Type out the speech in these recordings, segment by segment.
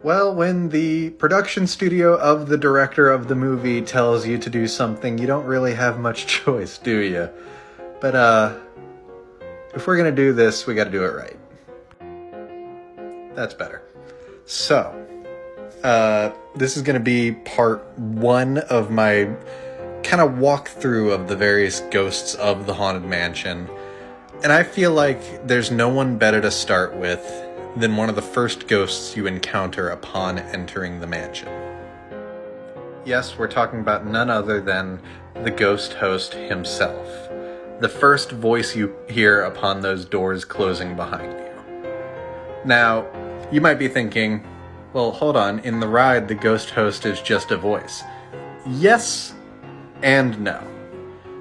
Well, when the production studio of the director of the movie tells you to do something, you don't really have much choice, do you? But, if we're gonna do this, we gotta do it right. That's better. So, this is gonna be part one of my kind of walkthrough of the various ghosts of the Haunted Mansion. And I feel like there's no one better to start with than one of the first ghosts you encounter upon entering the mansion. Yes, we're talking about none other than the ghost host himself. The first voice you hear upon those doors closing behind you. Now, you might be thinking, well, hold on, in the ride, the ghost host is just a voice. Yes and no.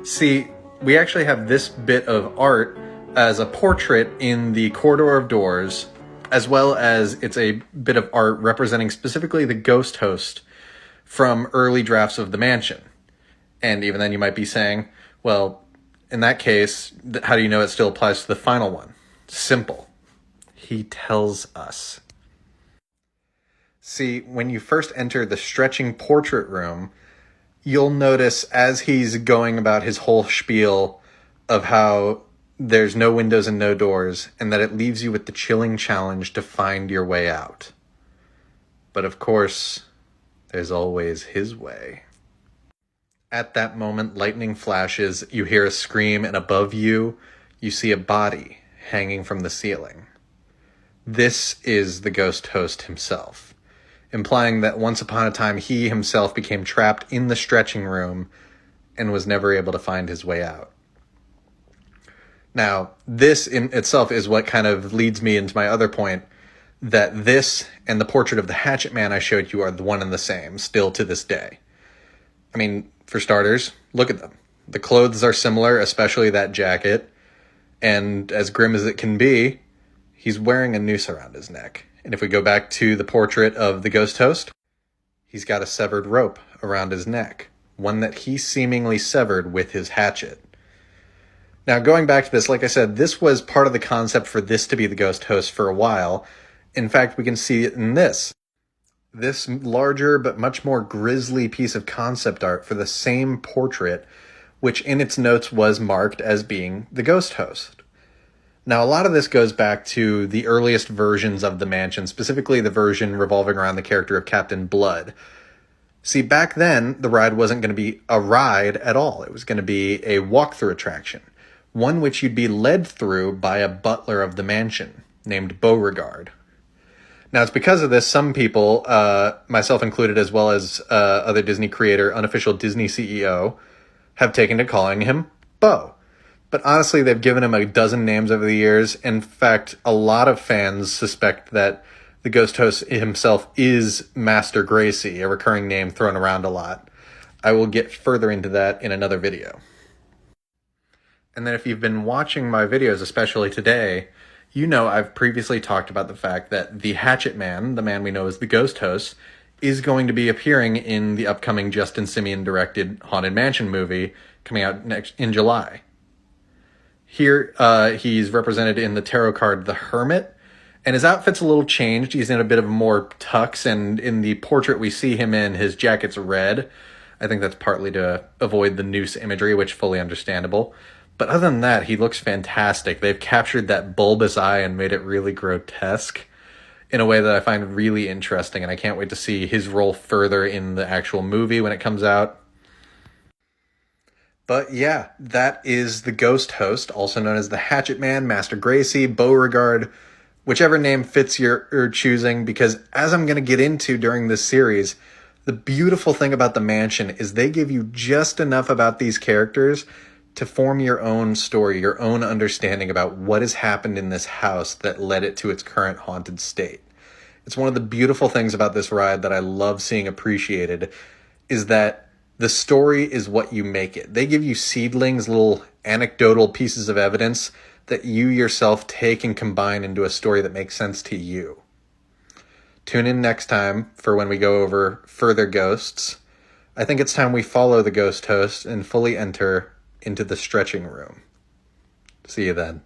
See, we actually have this bit of art as a portrait in the corridor of doors, as well as it's a bit of art representing specifically the ghost host from early drafts of the mansion. And even then you might be saying, well, in that case, how do you know it still applies to the final one? Simple. He tells us. See, when you first enter the stretching portrait room, you'll notice as he's going about his whole spiel of how there's no windows and no doors, and that it leaves you with the chilling challenge to find your way out. But of course, there's always his way. At that moment, lightning flashes, you hear a scream, and above you, you see a body hanging from the ceiling. This is the ghost host himself, implying that once upon a time he himself became trapped in the stretching room and was never able to find his way out. Now, this in itself is what kind of leads me into my other point, that this and the portrait of the Hatchet Man I showed you are the one and the same, still to this day. I mean, for starters, look at them. The clothes are similar, especially that jacket, and as grim as it can be, he's wearing a noose around his neck. And if we go back to the portrait of the ghost host, he's got a severed rope around his neck, one that he seemingly severed with his hatchet. Now, going back to this, like I said, this was part of the concept for this to be the ghost host for a while. In fact, we can see it in this. This larger but much more grisly piece of concept art for the same portrait, which in its notes was marked as being the ghost host. Now, a lot of this goes back to the earliest versions of the mansion, specifically the version revolving around the character of Captain Blood. See, back then, the ride wasn't going to be a ride at all. It was going to be a walkthrough attraction, one which you'd be led through by a butler of the mansion named Beauregard. Now, it's because of this, some people, myself included, as well as other Disney creator, unofficial Disney CEO, have taken to calling him Beau. But honestly, they've given him a dozen names over the years. In fact, a lot of fans suspect that the ghost host himself is Master Gracey, a recurring name thrown around a lot. I will get further into that in another video. And then if you've been watching my videos, especially today, you know I've previously talked about the fact that the Hatchet Man, the man we know as the ghost host, is going to be appearing in the upcoming Justin Simien directed Haunted Mansion movie coming out in July. Here, he's represented in the tarot card, the Hermit, and his outfit's a little changed. He's in a bit of more tux, and in the portrait we see him in, his jacket's red. I think that's partly to avoid the noose imagery, which fully understandable. But other than that, he looks fantastic. They've captured that bulbous eye and made it really grotesque in a way that I find really interesting, and I can't wait to see his role further in the actual movie when it comes out. But yeah, that is the ghost host, also known as the Hatchet Man, Master Gracey, Beauregard, whichever name fits your choosing, because as I'm going to get into during this series, the beautiful thing about the mansion is they give you just enough about these characters to form your own story, your own understanding about what has happened in this house that led it to its current haunted state. It's one of the beautiful things about this ride that I love seeing appreciated, is that the story is what you make it. They give you seedlings, little anecdotal pieces of evidence that you yourself take and combine into a story that makes sense to you. Tune in next time for when we go over further ghosts. I think it's time we follow the ghost host and fully enter into the stretching room. See you then.